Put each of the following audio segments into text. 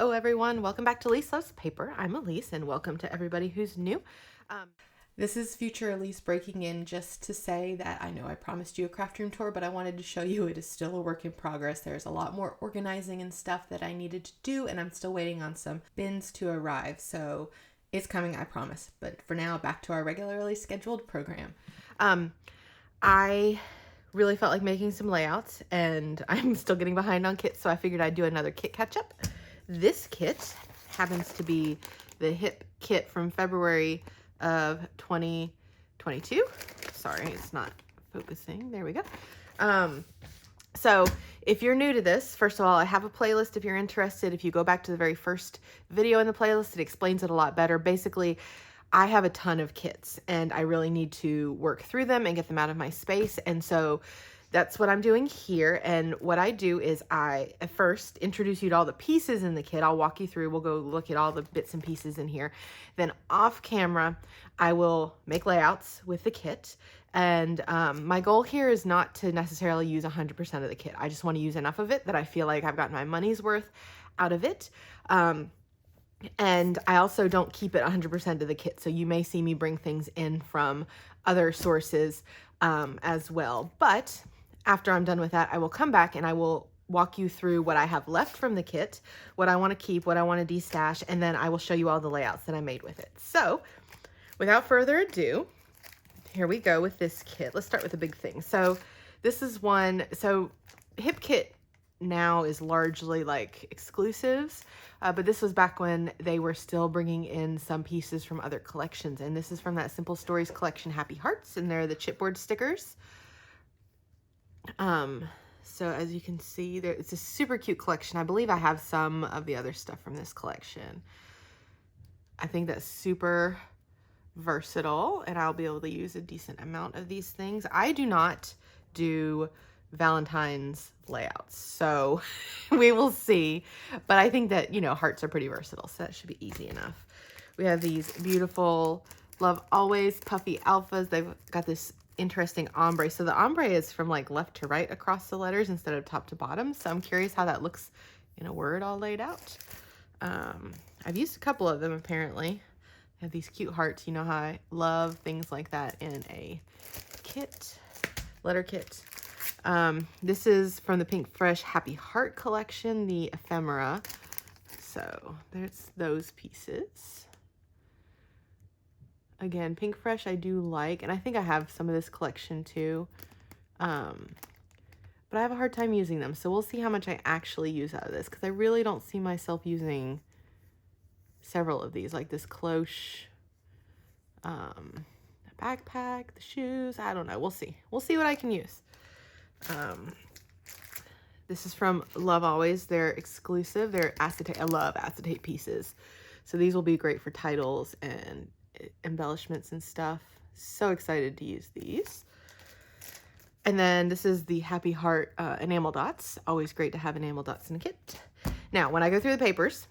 Hello everyone, welcome back to Lise Loves Paper. I'm Elise and welcome to everybody who's new. This is future Elise breaking in just to say that I know I promised you a craft room tour, but I wanted to show you it is still a work in progress. There's a lot more organizing and stuff that I needed to do, and I'm still waiting on some bins to arrive. So it's coming, I promise. But for now, back to our regularly scheduled program. I really felt like making some layouts, and I'm still getting behind on kits, so I figured I'd do another kit catch up. This kit happens to be the hip kit from February of 2022. Sorry, it's not focusing. There we go. So if you're new to this, first of all, I have a playlist if you're interested. If you go back to the very first video in the playlist, it explains it a lot better. Basically, I have a ton of kits and I really need to work through them and get them out of my space. And so that's what I'm doing here. And what I do is I at first introduce you to all the pieces in the kit. I'll walk you through. We'll go look at all the bits and pieces in here. Then off camera, I will make layouts with the kit. And my goal here is not to necessarily use 100% of the kit. I just want to use enough of it that I feel like I've gotten my money's worth out of it. And I also don't keep it 100% of the kit. So you may see me bring things in from other sources as well. But after I'm done with that, I will come back and I will walk you through what I have left from the kit, what I want to keep, what I want to destash, and then I will show you all the layouts that I made with it. So without further ado, here we go with this kit. Let's start with the big thing. So this is one, so hip kit now is largely like exclusives, but this was back when they were still bringing in some pieces from other collections. And this is from that Simple Stories collection, Happy Hearts, and they're the chipboard stickers. So as you can see, it's a super cute collection. I believe I have some of the other stuff from this collection. I think that's super versatile and I'll be able to use a decent amount of these things. I do not do Valentine's layouts, so we will see, but I think that, you know, hearts are pretty versatile, so that should be easy enough. We have these beautiful Love Always puffy alphas. They've got this interesting ombre, so the ombre is from like left to right across the letters instead of top to bottom, so I'm curious how that looks in a word all laid out. I've used a couple of them apparently. I have these cute hearts. You know how I love things like that in a kit, letter kit. This is from the Pink Fresh Happy Heart collection, the ephemera. So there's those pieces. Again, Pink Fresh I do like, and I think I have some of this collection too. But I have a hard time using them, so we'll see how much I actually use out of this, because I really don't see myself using several of these, like this cloche, the backpack, the shoes. I don't know. We'll see. We'll see what I can use. This is from Love Always. They're exclusive. They're acetate. I love acetate pieces. So these will be great for titles and embellishments and stuff. So excited to use these. And then this is the Happy Heart enamel dots. Always great to have enamel dots in a kit. Now, when I go through the papers,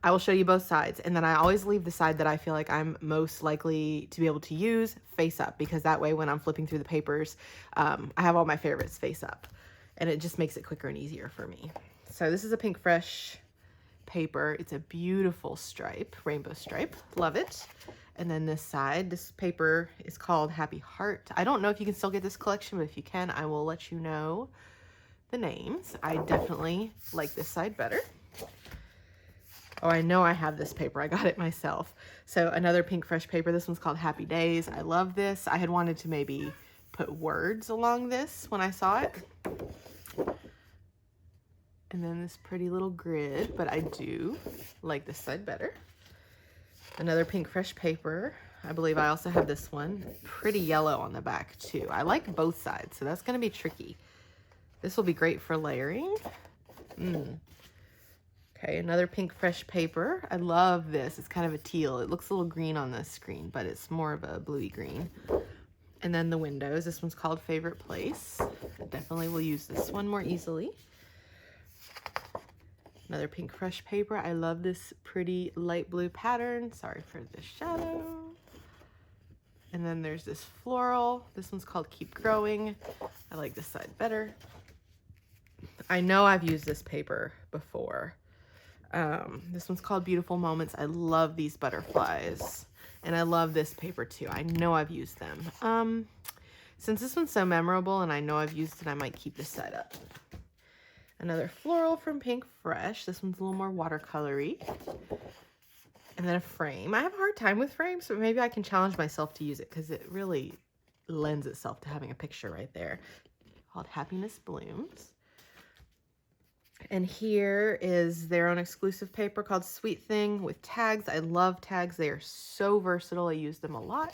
I will show you both sides, and then I always leave the side that I feel like I'm most likely to be able to use face up, because that way when I'm flipping through the papers, I have all my favorites face up, and it just makes it quicker and easier for me. So this is a Pink Fresh paper. It's a beautiful stripe, rainbow stripe. Love it. And then this side, this paper is called Happy Heart. I don't know if you can still get this collection, but if you can, I will let you know the names. I definitely like this side better. Oh, I know I have this paper. I got it myself. So another Pink Fresh paper. This one's called Happy Days. I love this. I had wanted to maybe put words along this when I saw it. And then this pretty little grid, but I do like this side better. Another Pink Fresh paper. I believe I also have this one. Pretty yellow on the back too. I like both sides, so that's going to be tricky. This will be great for layering. Okay, another Pink Fresh paper. I love this. It's kind of a teal. It looks a little green on the screen, but it's more of a bluey green. And then the windows. This one's called Favorite Place. I definitely will use this one more easily. Another Pink Fresh paper. I love this pretty light blue pattern. Sorry for the shadow. And then there's this floral. This one's called Keep Growing. I like this side better. I know I've used this paper before. This one's called Beautiful Moments. I love these butterflies. And I love this paper too. I know I've used them. Since this one's so memorable and I know I've used it, I might keep this side up. Another floral from Pink Fresh. This one's a little more watercolory. And then a frame. I have a hard time with frames, but maybe I can challenge myself to use it because it really lends itself to having a picture right there. Called Happiness Blooms. And here is their own exclusive paper called Sweet Thing with tags. I love tags. They are so versatile. I use them a lot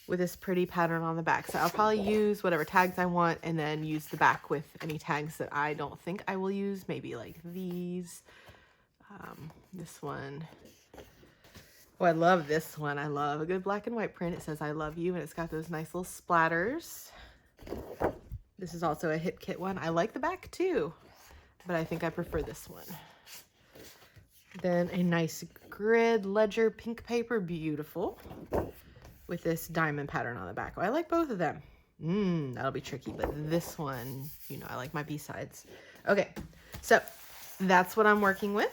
with this pretty pattern on the back. So I'll probably use whatever tags I want and then use the back with any tags that I don't think I will use. Maybe like these. This one. Oh, I love this one. I love a good black and white print. It says I love you and it's got those nice little splatters. This is also a Hip Kit one. I like the back too, but I think I prefer this one. Then a nice grid ledger pink paper, beautiful, with this diamond pattern on the back. Oh, I like both of them. That'll be tricky, but this one, you know, I like my B-sides. Okay, so that's what I'm working with.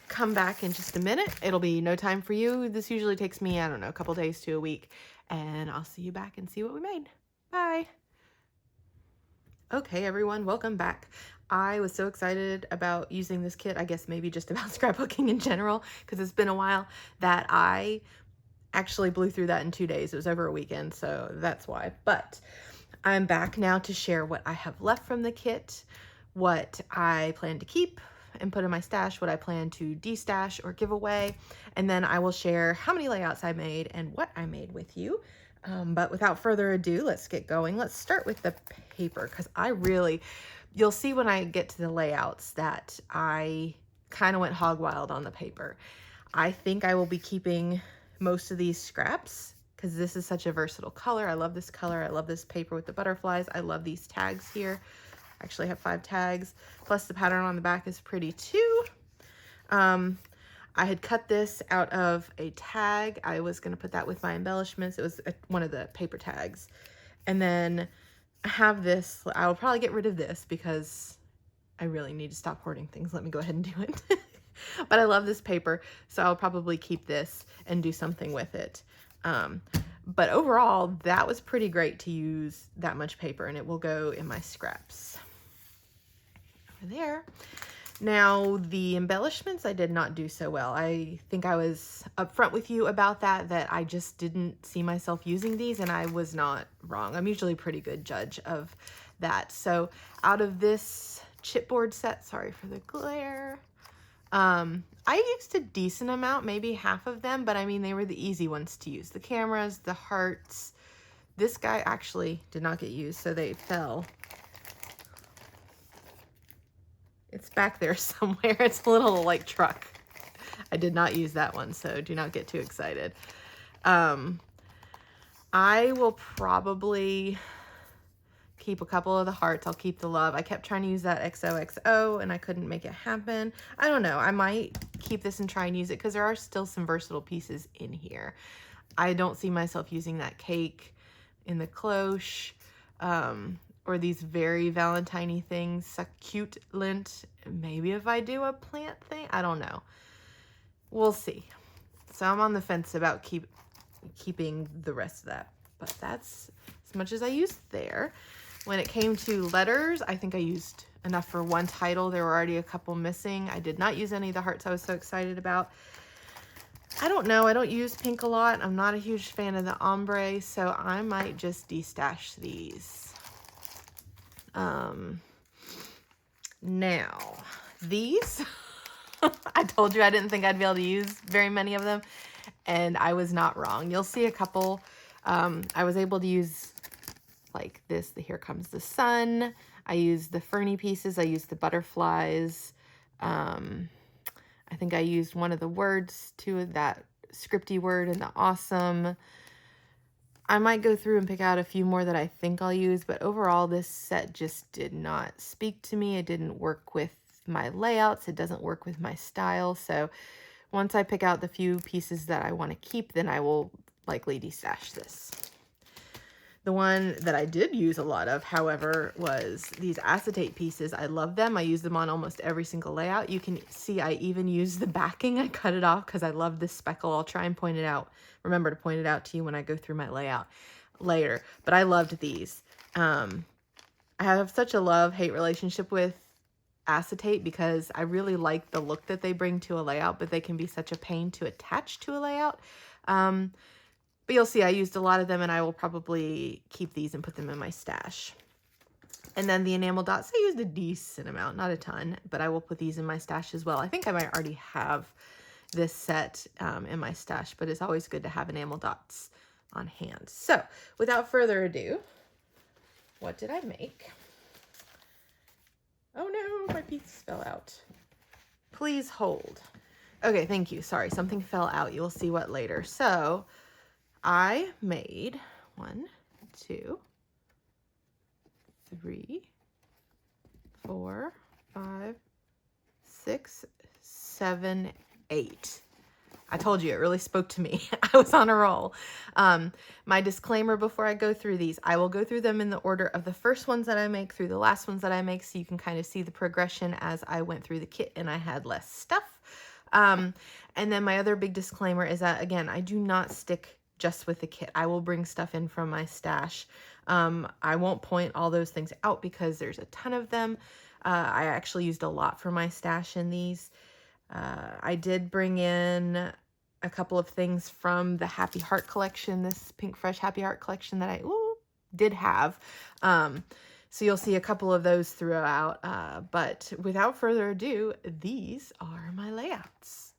Come back in just a minute. It'll be no time for you. This usually takes me, I don't know, a couple days to a week, and I'll see you back and see what we made. Bye. Okay, everyone, welcome back. I was so excited about using this kit, I guess maybe just about scrapbooking in general, because it's been a while, that I actually blew through that in 2 days. It was over a weekend, so that's why. But I'm back now to share what I have left from the kit, what I plan to keep and put in my stash, what I plan to destash or give away, and then I will share how many layouts I made and what I made with you. But without further ado, let's get going. Let's start with the paper, because you'll see when I get to the layouts that I kind of went hog wild on the paper. I think I will be keeping most of these scraps because this is such a versatile color. I love this color. I love this paper with the butterflies. I love these tags here. I actually have 5 tags, plus the pattern on the back is pretty too. I had cut this out of a tag. I was going to put that with my embellishments. It was one of the paper tags. And then I have this. I will probably get rid of this because I really need to stop hoarding things. Let me go ahead and do it. But I love this paper, so I'll probably keep this and do something with it. But overall, that was pretty great to use that much paper, and it will go in my scraps. Over there. Now, the embellishments, I did not do so well. I think I was upfront with you about that I just didn't see myself using these, and I was not wrong. I'm usually a pretty good judge of that. So out of this chipboard set, sorry for the glare, I used a decent amount, maybe half of them, but I mean, they were the easy ones to use. The cameras, the hearts. This guy actually did not get used, so they fell. It's back there somewhere. It's a little like truck. I did not use that one, so do not get too excited. I will probably keep a couple of the hearts. I'll keep the love. I kept trying to use that XOXO and I couldn't make it happen. I don't know. I might keep this and try and use it because there are still some versatile pieces in here. I don't see myself using that cake in the cloche. Or these very Valentine-y things, succulent. Maybe if I do a plant thing, I don't know. We'll see. So I'm on the fence about keeping the rest of that. But that's as much as I used there. When it came to letters, I think I used enough for one title. There were already a couple missing. I did not use any of the hearts I was so excited about. I don't know. I don't use pink a lot. I'm not a huge fan of the ombre, so I might just destash these. Now these, I told you I didn't think I'd be able to use very many of them, and I was not wrong. You'll see a couple. I was able to use like this, the Here Comes the Sun. I used the ferny pieces. I used the butterflies. I think I used one of the words too, that scripty word and the awesome. I might go through and pick out a few more that I think I'll use, but overall this set just did not speak to me. It didn't work with my layouts. It doesn't work with my style. So once I pick out the few pieces that I want to keep, then I will likely destash this. The one that I did use a lot of, however, was these acetate pieces. I love them. I use them on almost every single layout. You can see I even use the backing. I cut it off because I love this speckle. I'll try and point it out. Remember to point it out to you when I go through my layout later. But I loved these. I have such a love-hate relationship with acetate because I really like the look that they bring to a layout, but they can be such a pain to attach to a layout. But you'll see I used a lot of them, and I will probably keep these and put them in my stash. And then the enamel dots, I used a decent amount, not a ton, but I will put these in my stash as well. I think I might already have this set in my stash, but it's always good to have enamel dots on hand. So without further ado, what did I make? Oh no, my piece fell out. Please hold. Okay, thank you. Sorry, something fell out. You'll see what later. So I made 1, 2, 3, 4, 5, 6, 7, 8. I told you, it really spoke to me. I was on a roll. My disclaimer before I go through these, I will go through them in the order of the first ones that I make through the last ones that I make, so you can kind of see the progression as I went through the kit and I had less stuff. And then my other big disclaimer is that, again, I do not stick just with the kit. I will bring stuff in from my stash. I won't point all those things out because there's a ton of them. I actually used a lot for my stash in these. I did bring in a couple of things from the Happy Heart collection, this Pink Fresh Happy Heart collection that I did have. So you'll see a couple of those throughout. But without further ado, these are my layouts.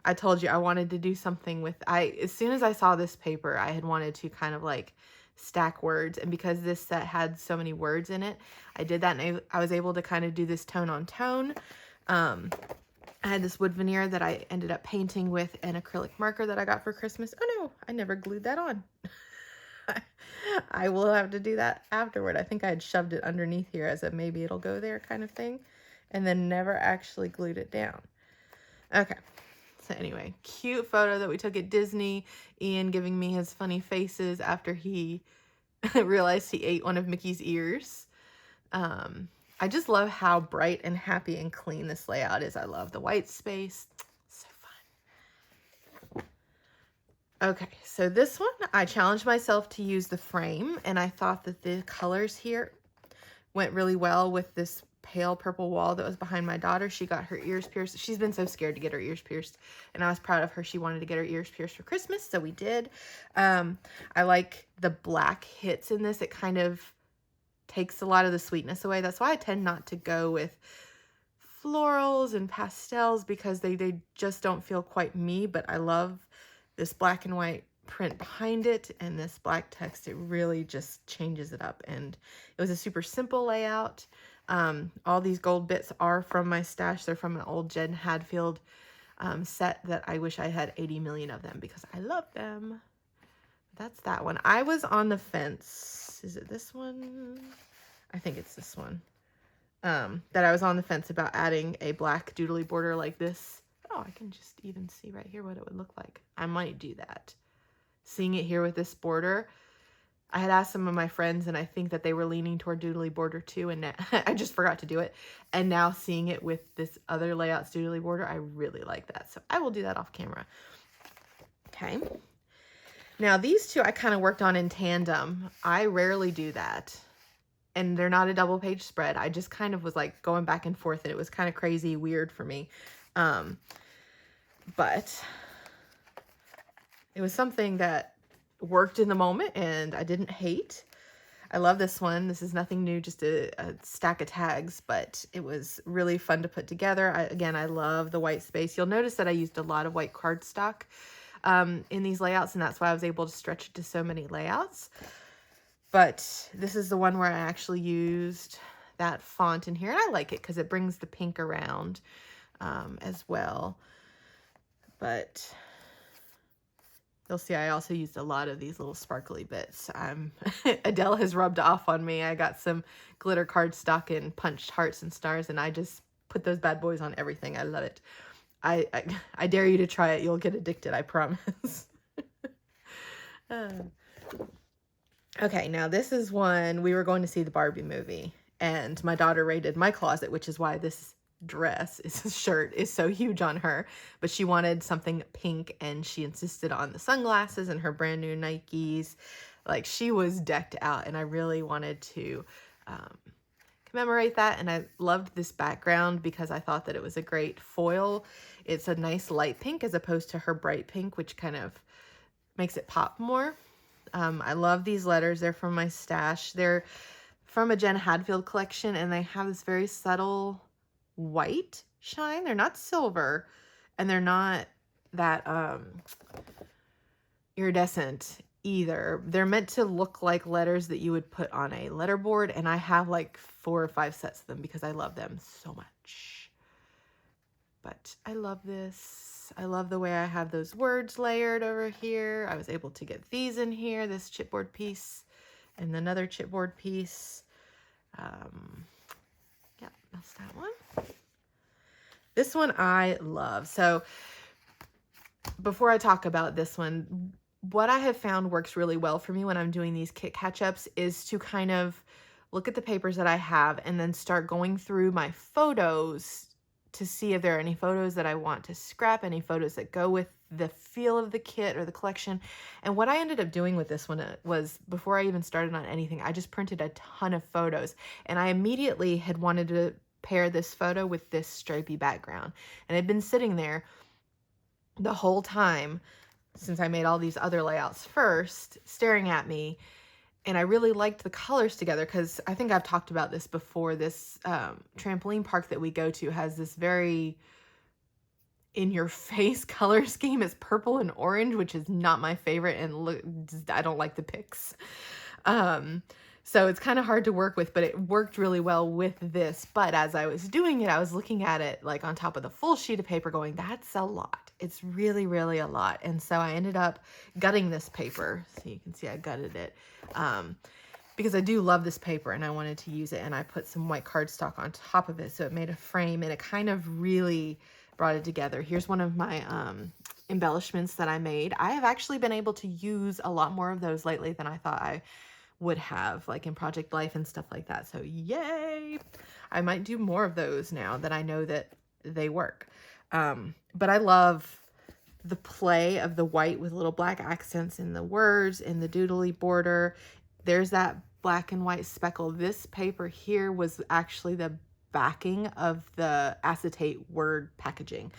I told you I wanted to do something with, as soon as I saw this paper, I had wanted to kind of like stack words. And because this set had so many words in it, I did that, and I was able to kind of do this tone on tone. I had this wood veneer that I ended up painting with an acrylic marker that I got for Christmas. Oh no, I never glued that on. I will have to do that afterward. I think I had shoved it underneath here as a maybe it'll go there kind of thing, and then never actually glued it down. Okay. So anyway, cute photo that we took at Disney. Ian giving me his funny faces after he realized he ate one of Mickey's ears. I just love how bright and happy and clean this layout is. I love the white space. So fun. Okay, so this one, I challenged myself to use the frame, and I thought that the colors here went really well with this pale purple wall that was behind my daughter. She got her ears pierced. She's been so scared to get her ears pierced, and I was proud of her. She wanted to get her ears pierced for Christmas, so we did. I like the black hits in this. It kind of takes a lot of the sweetness away. That's why I tend not to go with florals and pastels, because they just don't feel quite me, but I love this black and white print behind it and this black text. It really just changes it up, and it was a super simple layout. All these gold bits are from my stash. They're from an old Jen Hadfield set that I wish I had 80 million of them because I love them. That's that one. I was on the fence. Is it this one? I think it's this one. That I was on the fence about adding a black doodly border like this. Oh, I can just even see right here what it would look like. I might do that. Seeing it here with this border, I had asked some of my friends, and I think that they were leaning toward doodly border too, and I just forgot to do it. And now seeing it with this other layout's doodly border, I really like that. So I will do that off camera. Okay. Now these two I kind of worked on in tandem. I rarely do that. And they're not a double page spread. I just kind of was like going back and forth, and it was kind of crazy weird for me. But it was something that worked in the moment and I didn't hate. I love this one. This is nothing new, just a stack of tags, but it was really fun to put together. Again, I love the white space. You'll notice that I used a lot of white cardstock in these layouts, and that's why I was able to stretch it to so many layouts. But this is the one where I actually used that font in here, and I like it because it brings the pink around as well. But you'll see I also used a lot of these little sparkly bits. Adele has rubbed off on me. I got some glitter cardstock and punched hearts and stars, and I just put those bad boys on everything. I love it. I dare you to try it. You'll get addicted, I promise. Okay, now this is one, we were going to see the Barbie movie, and my daughter raided my closet, which is why this shirt is so huge on her. But she wanted something pink, and she insisted on the sunglasses and her brand new Nikes. Like, she was decked out, and I really wanted to commemorate that. And I loved this background because I thought that it was a great foil. It's a nice light pink as opposed to her bright pink, which kind of makes it pop more. I love these letters. They're from my stash. They're from a Jen Hadfield collection, and they have this very subtle white shine. They're not silver, and they're not that iridescent either. They're meant to look like letters that you would put on a letterboard, and I have like 4 or 5 sets of them because I love them so much. But I love this. I love the way I have those words layered over here. I was able to get these in here, this chipboard piece and another chipboard piece. Yeah, that's that one. This one I love. So before I talk about this one, what I have found works really well for me when I'm doing these kit catch-ups is to kind of look at the papers that I have and then start going through my photos to see if there are any photos that I want to scrap, any photos that go with the feel of the kit or the collection. And what I ended up doing with this one was, before I even started on anything, I just printed a ton of photos, and I immediately had wanted to pair this photo with this stripy background. And I'd been sitting there the whole time since I made all these other layouts first, staring at me. And I really liked the colors together because I think I've talked about this before. This trampoline park that we go to has this very in-your-face color scheme. It's purple and orange, which is not my favorite, and I don't like the pics. So it's kind of hard to work with, but it worked really well with this. But as I was doing it, I was looking at it like on top of the full sheet of paper going, that's a lot. It's really, really a lot. And so I ended up gutting this paper. So you can see I gutted it because I do love this paper and I wanted to use it. And I put some white cardstock on top of it, so it made a frame, and it kind of really brought it together. Here's one of my embellishments that I made. I have actually been able to use a lot more of those lately than I thought I would have, like in Project Life and stuff like that. So yay! I might do more of those now that I know that they work. But I love the play of the white with little black accents in the words, in the doodly border. There's that black and white speckle. This paper here was actually the backing of the acetate word packaging.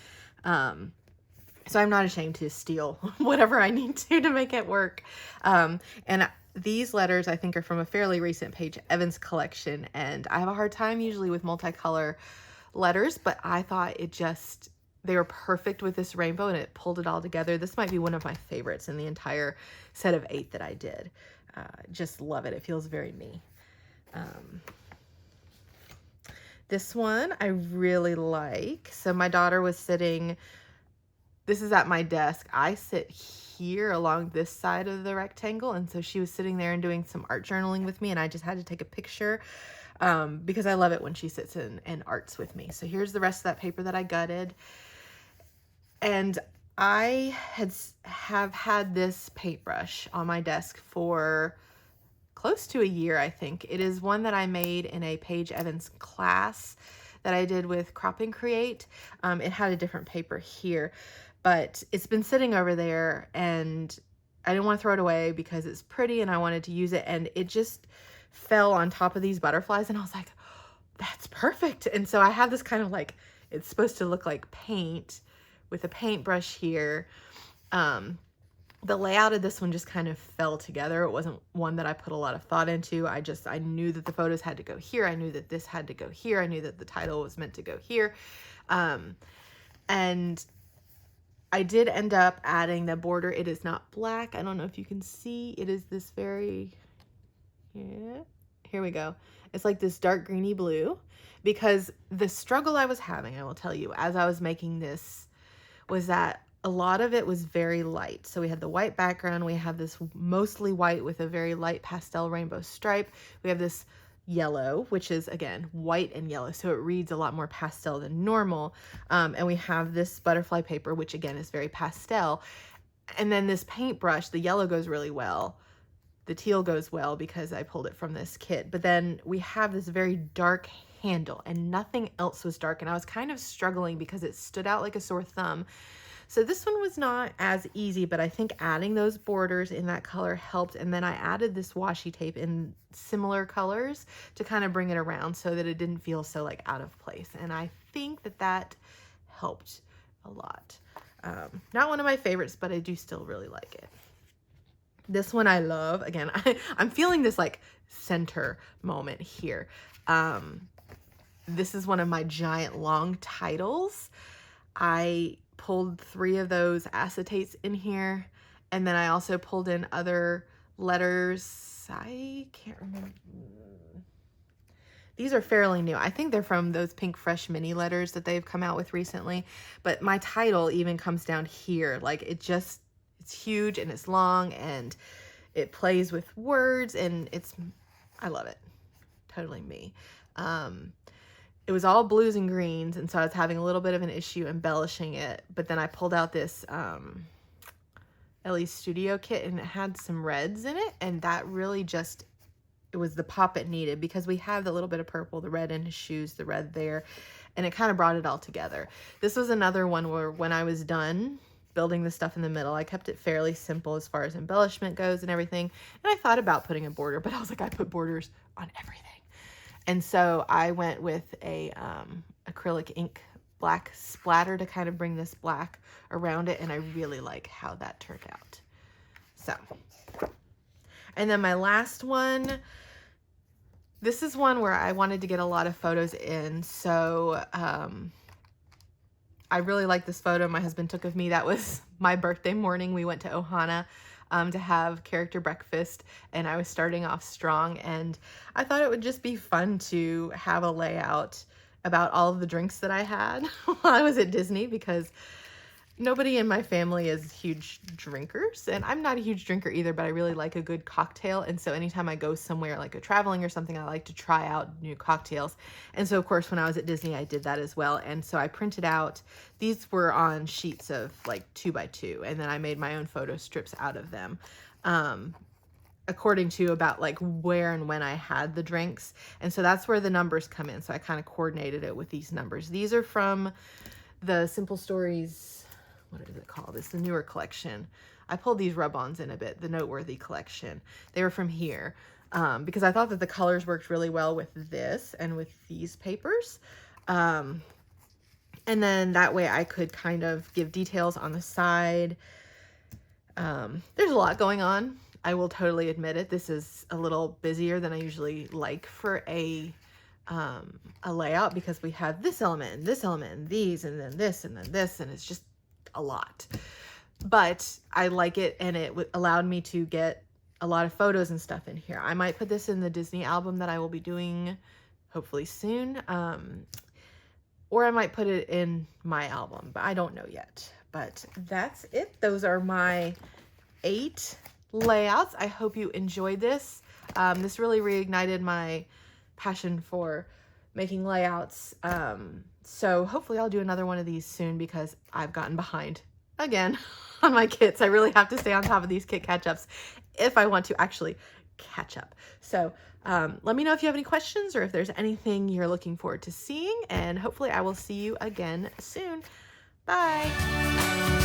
So I'm not ashamed to steal whatever I need to make it work. And these letters, I think, are from a fairly recent Paige Evans collection, and I have a hard time usually with multicolor letters, but I thought they were perfect with this rainbow, and it pulled it all together. This might be one of my favorites in the entire set of 8 that I did. Just love it. It feels very me. This one I really like. So my daughter was sitting, this is at my desk. I sit here along this side of the rectangle, and so she was sitting there and doing some art journaling with me, and I just had to take a picture because I love it when she sits and arts with me. So here's the rest of that paper that I gutted. And I have had this paintbrush on my desk for close to a year, I think. It is one that I made in a Paige Evans class that I did with Crop and Create. It had a different paper here, but it's been sitting over there, and I didn't want to throw it away because it's pretty and I wanted to use it, and it just fell on top of these butterflies, and I was like, that's perfect. And so I have this kind of like, it's supposed to look like paint with a paintbrush here. The layout of this one just kind of fell together. It wasn't one that I put a lot of thought into. I knew that the photos had to go here. I knew that this had to go here. I knew that the title was meant to go here. And I did end up adding the border. It is not black. I don't know if you can see. It is this very, yeah, here we go. It's like this dark greeny blue, because the struggle I was having, I will tell you, as I was making this, was that a lot of it was very light. So we had the white background. We have this mostly white with a very light pastel rainbow stripe. We have this yellow, which is, again, white and yellow. So it reads a lot more pastel than normal. And we have this butterfly paper, which, again, is very pastel. And then this paintbrush, the yellow goes really well. the teal goes well because I pulled it from this kit. But then we have this very dark handle and nothing else was dark. And I was kind of struggling because it stood out like a sore thumb. So this one was not as easy, but I think adding those borders in that color helped. And then I added this washi tape in similar colors to kind of bring it around so that it didn't feel so like out of place. And I think that that helped a lot. Not one of my favorites, but I do still really like it. This one I love. Again, I'm feeling this like center moment here. This is one of my giant long titles. I pulled 3 of those acetates in here, and then I also pulled in other letters. I can't remember. These are fairly new. I think they're from those Pink Fresh mini letters that they've come out with recently, but my title even comes down here. Like it's huge and it's long and it plays with words and I love it. Totally me. It was all blues and greens, and so I was having a little bit of an issue embellishing it, but then I pulled out this Ellie's Studio kit and it had some reds in it, and that really just, it was the pop it needed because we have the little bit of purple, the red in his shoes, the red there, and it kind of brought it all together. This was another one where when I was done building the stuff in the middle, I kept it fairly simple as far as embellishment goes and everything, and I thought about putting a border, but I was like, I put borders on everything. And so I went with a acrylic ink black splatter to kind of bring this black around it, and I really like how that turned out. So, and then my last one, this is one where I wanted to get a lot of photos in, so I really like this photo my husband took of me. That was my birthday morning. We went to Ohana to have character breakfast, and I was starting off strong, and I thought it would just be fun to have a layout about all of the drinks that I had while I was at Disney, because nobody in my family is huge drinkers, and I'm not a huge drinker either, but I really like a good cocktail. And so anytime I go somewhere like a traveling or something, I like to try out new cocktails. And so of course when I was at Disney I did that as well. And so I printed out, these were on sheets of like 2x2, and then I made my own photo strips out of them according to about like where and when I had the drinks. And so that's where the numbers come in. So I kind of coordinated it with these numbers. These are from the Simple Stories, what is it called? It's the newer collection. I pulled these rub-ons in a bit, the Noteworthy collection. They were from here because I thought that the colors worked really well with this and with these papers. And then that way I could kind of give details on the side. There's a lot going on. I will totally admit it. This is a little busier than I usually like for a layout, because we have this element and this element and these and then this and then this, and it's just a lot. But I like it, and it allowed me to get a lot of photos and stuff in here. I might put this in the Disney album that I will be doing hopefully soon, or I might put it in my album, but I don't know yet. But that's it. Those are my 8 layouts. I hope you enjoyed this. This really reignited my passion for making layouts. So hopefully I'll do another one of these soon, because I've gotten behind again on my kits. I really have to stay on top of these kit catch-ups if I want to actually catch up. So let me know if you have any questions or if there's anything you're looking forward to seeing, and hopefully I will see you again soon. Bye.